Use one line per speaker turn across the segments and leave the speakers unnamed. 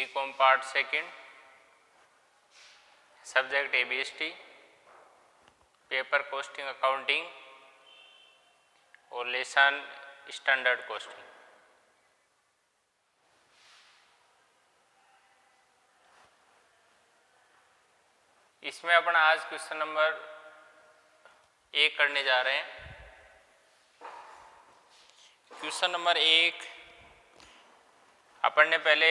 BCom part second, subject ABST, paper costing accounting और lesson standard costing. इसमें अपन आज क्वेश्चन नंबर 1 करने जा रहे हैं। क्वेश्चन नंबर 1 अपन ने पहले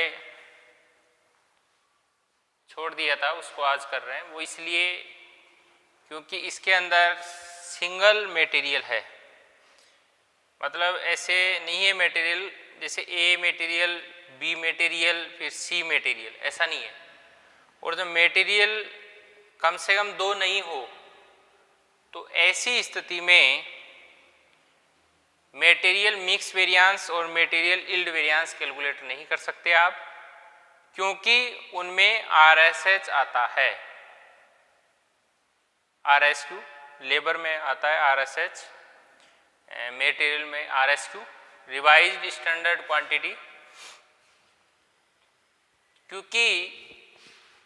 छोड़ दिया था, उसको आज कर रहे हैं। वो इसलिए क्योंकि इसके अंदर सिंगल मटेरियल है, मतलब ऐसे नहीं है मटेरियल जैसे A मटेरियल, B मटेरियल, फिर C मटेरियल, ऐसा नहीं है। और जब मटेरियल कम से कम 2 नहीं हो तो ऐसी स्थिति में मटेरियल मिक्स वेरिएंस और मटेरियल यील्ड वेरिएंस कैलकुलेट नहीं कर सकते आप, क्योंकि उनमें RSH आता है। RSQ लेबर में आता है RSH, मटेरियल में RSQ रिवाइज्ड स्टैंडर्ड क्वांटिटी। क्योंकि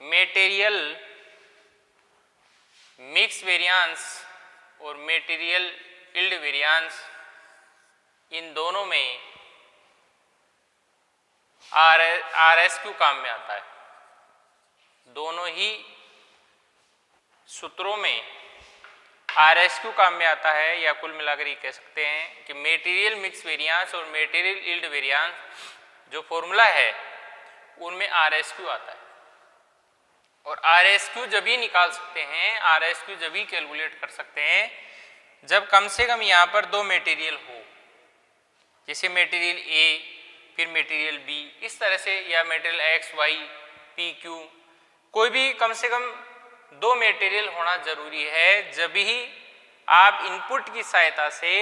मटेरियल मिक्स वेरिएंस और मटेरियल यील्ड वेरिएंस इन दोनों में RSQ काम में आता है। दोनों ही सूत्रों में RSQ काम में आता है, या कुल मिलाकर ये कह सकते हैं कि मटेरियल मिक्स वेरिएंस और मटेरियल यील्ड वेरिएंस जो फॉर्मूला है उनमें RSQ आता है। और RSQ जब ही निकाल सकते हैं, RSQ जब ही कैलकुलेट कर सकते हैं जब कम से कम यहाँ पर 2 मटेरियल हो, जैसे मटेरियल A फिर मटेरियल B, इस तरह से, या material X Y P Q, कोई भी कम से कम 2 मटेरियल होना जरूरी है। जब ही आप इनपुट की सहायता से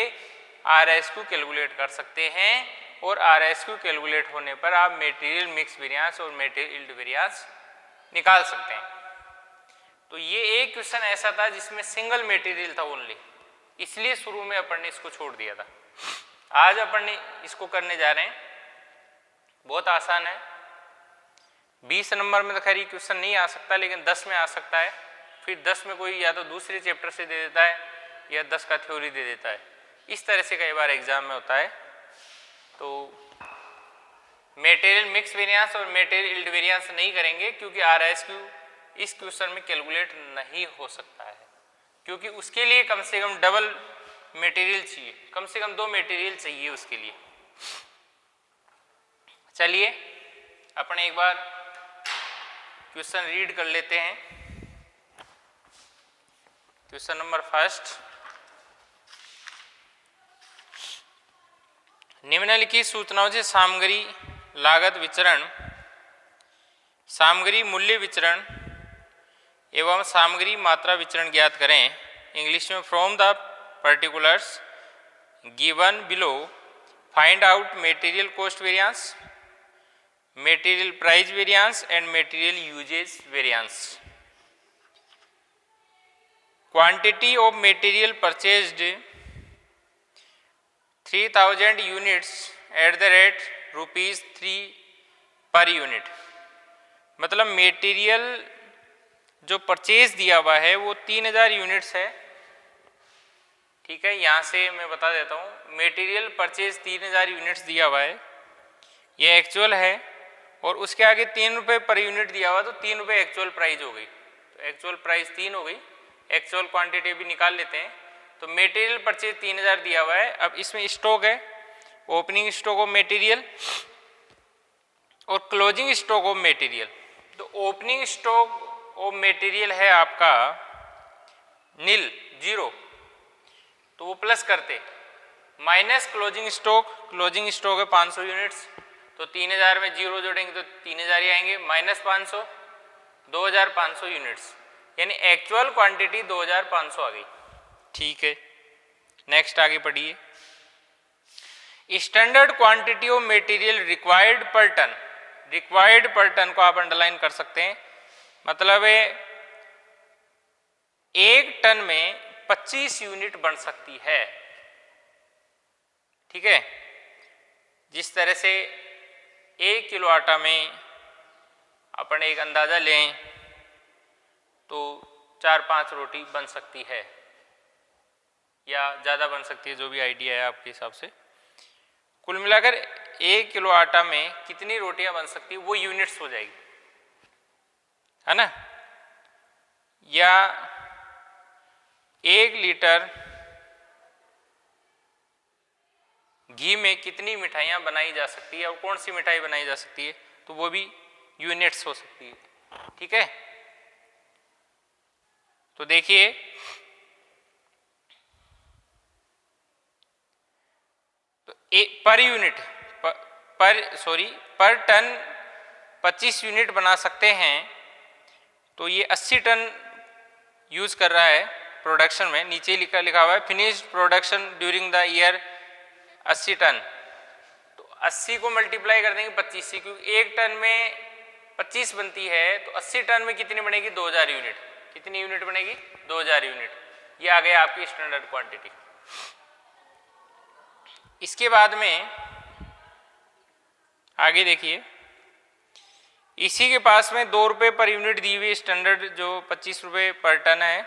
RSQ कैलकुलेट कर सकते हैं, और RSQ कैलकुलेट होने पर आप मटेरियल मिक्स वेरिएंस और मटेरियल यील्ड वेरिएंस निकाल सकते हैं। तो ये एक क्वेश्चन ऐसा था जिसमें सिंगल मटेरियल था ओनली, इसलिए शुरू में अपन ने इसको छोड़ दिया था। आज अपन ने इसको करने जा रहे हैं। बहुत आसान है। 20 नंबर में तो खैर ये क्वेश्चन नहीं आ सकता, लेकिन 10 में आ सकता है। फिर 10 में कोई या तो दूसरे चैप्टर से दे देता है या 10 का थ्योरी दे देता है। इस तरह से कई बार एग्जाम में होता है। तो मटेरियल मिक्स वेरिएंस और मटेरियल यील्ड वेरिएंस नहीं करेंगे, क्योंकि RSQ इस क्वेश्चन में कैलकुलेट नहीं हो सकता है, क्योंकि उसके लिए कम से कम डबल मटेरियल चाहिए, कम से कम 2 मटेरियल चाहिए उसके लिए। चलिए अपन एक बार क्वेश्चन रीड कर लेते हैं। क्वेश्चन नंबर 1, निम्नलिखित सूचनाओं से सामग्री लागत विचरण, सामग्री मूल्य विचरण एवं सामग्री मात्रा विचरण ज्ञात करें। इंग्लिश में from the particulars given below find out material cost variance, material price variance and material usage variance. Quantity of material purchased 3000 units at the rate ₹3 per unit. मतलब मटेरियल जो परचेज दिया हुआ है वो 3000 यूनिट्स है। ठीक है, यहाँ से मैं बता देता हूँ, मटेरियल परचेज 3000 यूनिट्स दिया हुआ है, ये एक्चुअल है। और उसके आगे 3 रुपये पर यूनिट दिया हुआ, तो 3 रुपये एक्चुअल प्राइस हो गई। तो एक्चुअल प्राइस 3 हो गई। एक्चुअल क्वांटिटी भी निकाल लेते हैं। तो मटेरियल परचेज 3000 दिया हुआ है। अब इसमें स्टॉक है, ओपनिंग स्टॉक ऑफ मटेरियल और क्लोजिंग स्टॉक ऑफ मटेरियल। तो ओपनिंग स्टॉक ऑफ मटेरियल है आपका नील, 0, तो वो प्लस करते, माइनस क्लोजिंग स्टॉक है 500 यूनिट्स, तो 3000 में 0 जोड़ेंगे तो 3000 ही आएंगे, माइनस 500, 2500 यूनिट्स, यानी एक्चुअल क्वांटिटी 2500 आ गई। ठीक है, नेक्स्ट आगे पढ़िए। Standard quantity of material required पर टन, रिक्वायर्ड पर टन को आप अंडरलाइन कर सकते हैं। मतलब है 1 टन में 25 यूनिट बन सकती है। ठीक है, जिस तरह से 1 किलो आटा में अपन एक अंदाज़ा लें तो 4-5 रोटी बन सकती है या ज़्यादा बन सकती है, जो भी आइडिया है आपके हिसाब से। कुल मिलाकर 1 किलो आटा में कितनी रोटियां बन सकती है वो यूनिट्स हो जाएगी, है ना। या 1 लीटर घी में कितनी मिठाइयाँ बनाई जा सकती है और कौन सी मिठाई बनाई जा सकती है, तो वो भी यूनिट्स हो सकती है, ठीक है। तो देखिए तो पर यूनिट पर टन 25 यूनिट बना सकते हैं, तो ये 80 टन यूज कर रहा है प्रोडक्शन में। नीचे लिखा हुआ है finished production during the year 80 ton. तो 80 को मल्टीप्लाई कर देंगे 25 से, क्योंकि 1 टन में 25 बनती है, तो 80 टन में कितनी बनेगी 2000 यूनिट। कितनी यूनिट बनेगी 2000 यूनिट। ये आ गया आपकी स्टैंडर्ड क्वांटिटी। इसके बाद में आगे देखिए, इसी के पास में 2 रुपये पर यूनिट दी हुई स्टैंडर्ड जो 25 रुपये पर टन है,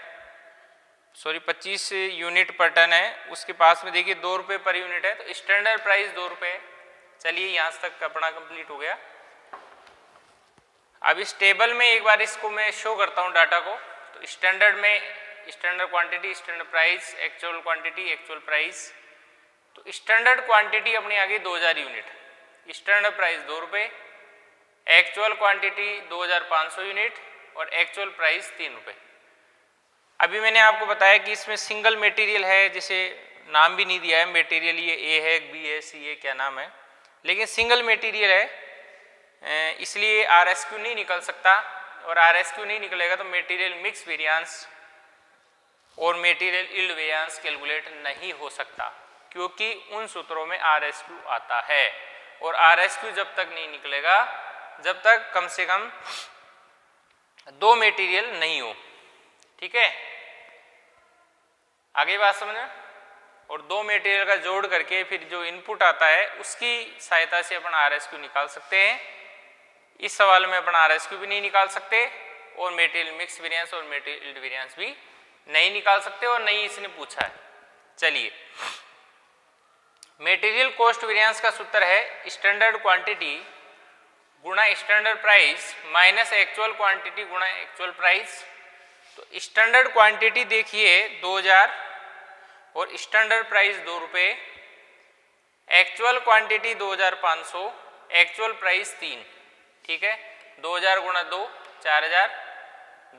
25 यूनिट पर टन है, उसके पास में देखिए 2 रुपये पर यूनिट है, तो स्टैंडर्ड प्राइस 2 रुपये। चलिए यहाँ तक अपना कंप्लीट हो गया। अब इस टेबल में एक बार इसको मैं शो करता हूँ डाटा को। तो स्टैंडर्ड में standard quantity, standard price, actual quantity, actual price. तो स्टैंडर्ड क्वांटिटी अपनी आ गई 2000 यूनिट, स्टैंडर्ड प्राइस 2 रुपये, एक्चुअल क्वांटिटी 2500 यूनिट और एक्चुअल प्राइस 3 रुपये। अभी मैंने आपको बताया कि इसमें सिंगल मटेरियल है, जिसे नाम भी नहीं दिया है मटेरियल, ये ए है, बी है, सी है, क्या नाम है, लेकिन सिंगल मटेरियल है, इसलिए आरएसक्यू नहीं निकल सकता। और आरएसक्यू नहीं निकलेगा तो मटेरियल मिक्स वेरिएंस और मटेरियल यील्ड वेरिएंस कैलकुलेट नहीं हो सकता, क्योंकि उन सूत्रों में आरएसक्यू आता है। और आरएसक्यू जब तक नहीं निकलेगा जब तक कम से कम 2 मटेरियल नहीं हो, ठीक है। आगे बात समझना। और 2 मटेरियल का जोड़ करके फिर जो इनपुट आता है उसकी सहायता से अपन आरएसक्यू निकाल सकते हैं। इस सवाल में अपन आरएसक्यू भी नहीं निकाल सकते और मटेरियल मिक्स वेरिएंस और मटेरियल यील्ड वेरिएंस भी नहीं निकाल सकते, और नहीं इसने पूछा है। चलिए, मटेरियल कॉस्ट वेरिएंस का सूत्र है स्टैंडर्ड क्वांटिटी गुणा standard price minus actual quantity गुणा एक्चुअल प्राइस। तो स्टैंडर्ड क्वांटिटी देखिए 2000 और स्टैंडर्ड प्राइस 2 रुपये, एक्चुअल क्वांटिटी 2500, एक्चुअल प्राइस 3, ठीक है। 2000 गुणा 2 4000,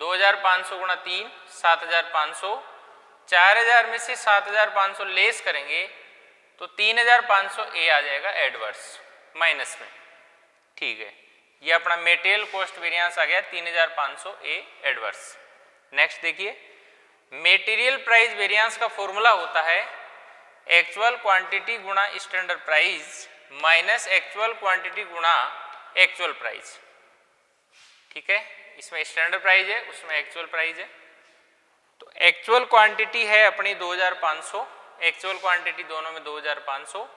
2500 गुणा 3 7500, 4000 में से 7500 लेस करेंगे तो 3500 ए आ जाएगा एडवर्स माइनस में, ठीक है। ये अपना मटेरियल कॉस्ट वेरिएंस आ गया 3500 ए एडवर्स। नेक्स्ट देखिए, मटेरियल प्राइस वेरिएंस का फॉर्मूला होता है एक्चुअल क्वांटिटी गुणा standard price minus actual quantity गुणा एक्चुअल प्राइस, ठीक है। इसमें स्टैंडर्ड प्राइस है, उसमें एक्चुअल प्राइस है। तो एक्चुअल क्वांटिटी है अपनी 2500, एक्चुअल क्वांटिटी दोनों में 2500,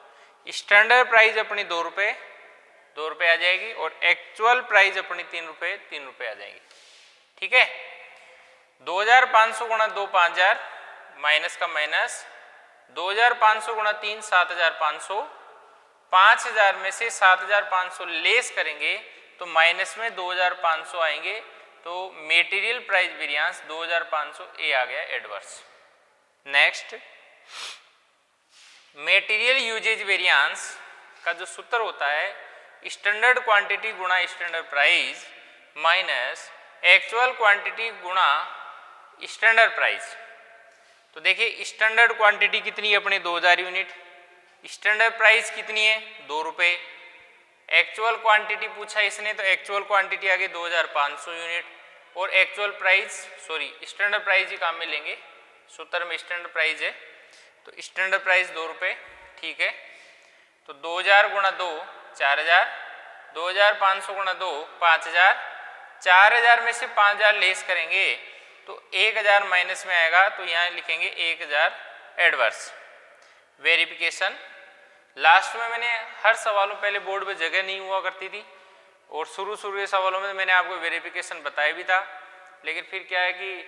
स्टैंडर्ड प्राइस अपनी 2 रुपये आ जाएगी, और एक्चुअल प्राइस अपनी 3 रुपये आ जाएगी, ठीक है। 2500 गुणा 2 5000 माइनस का माइनस, 2500 गुणा 3 7500, 5000 में से 7500 लेस करेंगे तो माइनस में 2500 आएंगे, तो मटेरियल प्राइस वेरिएंस 2500 ए आ गया adverse. Next, material usage variance का जो सूत्र होता है स्टैंडर्ड क्वांटिटी गुणा standard price minus actual quantity गुणा स्टैंडर्ड प्राइस। तो देखिए स्टैंडर्ड क्वांटिटी कितनी है अपने 2000 यूनिट, स्टैंडर्ड प्राइस कितनी है 2 रुपये, एक्चुअल क्वांटिटी पूछा इसने तो एक्चुअल क्वांटिटी आ गई 2500 यूनिट, और एक्चुअल प्राइस स्टैंडर्ड प्राइस ही काम में लेंगे, सूत्र में स्टैंडर्ड प्राइस है, तो स्टैंडर्ड प्राइस 2 रुपये, ठीक है। तो 2000 गुणा 2 4000, 2500 गुणा 2 5000, 4000 में से 5000 लेस करेंगे तो 1000 माइनस में आएगा, तो यहाँ लिखेंगे 1000 एडवर्स। वेरिफिकेशन लास्ट में मैंने हर सवालों पहले बोर्ड पे जगह नहीं हुआ करती थी, और शुरू के सवालों में मैंने आपको वेरिफिकेशन बताया भी था, लेकिन फिर क्या है कि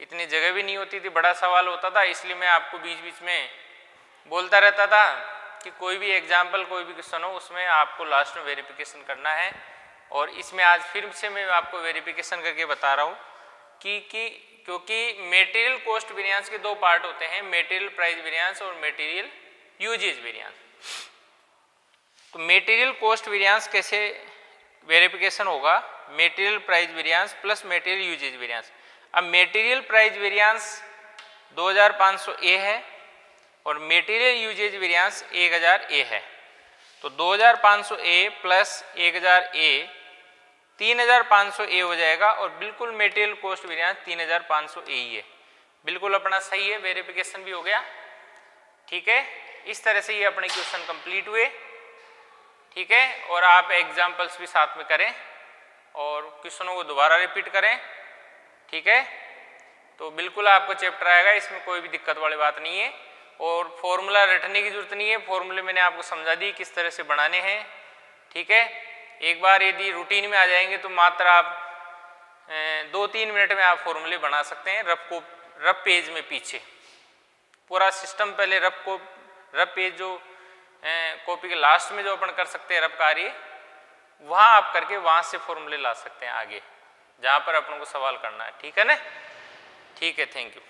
इतनी जगह भी नहीं होती थी, बड़ा सवाल होता था, इसलिए मैं आपको बीच बीच में बोलता रहता था कि कोई भी एग्जाम्पल, कोई भी क्वेश्चन हो उसमें आपको लास्ट में वेरिफिकेशन करना है। और इसमें आज फिर से मैं आपको वेरिफिकेशन करके बता रहा हूँ कि क्योंकि मटेरियल कॉस्ट वेरिएंस के दो पार्ट होते हैं, मटेरियल प्राइस वेरिएंस और मटेरियल यूजेज वेरिएंस। तो मटेरियल कॉस्ट वेरिएंस कैसे वेरिफिकेशन होगा? Material price variance plus material usage variance. अब मटेरियल प्राइस वेरिएंस 2500 ए है और मटेरियल यूजेज वेरिएंस 1000 ए है। तो 2500 ए प्लस 1000 ए 3500 ए हो जाएगा और बिल्कुल मटेरियल कॉस्ट वेरिएंस 3500 ए ही है। बिल्कुल अपना सही है, वेरिफिकेशन भी हो गया। ठीक है, इस तरह से ये अपने क्वेश्चन कंप्लीट हुए। ठीक है, और आप एग्जाम्पल्स भी साथ में करें और क्वेश्चनों को दोबारा रिपीट करें। ठीक है, तो बिल्कुल आपको चैप्टर आएगा, इसमें कोई भी दिक्कत वाली बात नहीं है। और फॉर्मूला रटने की जरूरत नहीं है, फॉर्मूले मैंने आपको समझा दी किस तरह से बनाने हैं। ठीक है, एक बार यदि रूटीन में आ जाएंगे तो मात्र आप 2-3 मिनट में आप फॉर्मूले बना सकते हैं। रफ पेज में पीछे पूरा सिस्टम, पहले रफ पेज जो कॉपी के लास्ट में जो अपन कर सकते हैं रफ कार्य, वहाँ आप करके वहाँ से फॉर्मूले ला सकते हैं आगे जहाँ पर अपन को सवाल करना है। ठीक है ना? ठीक है, थैंक यू।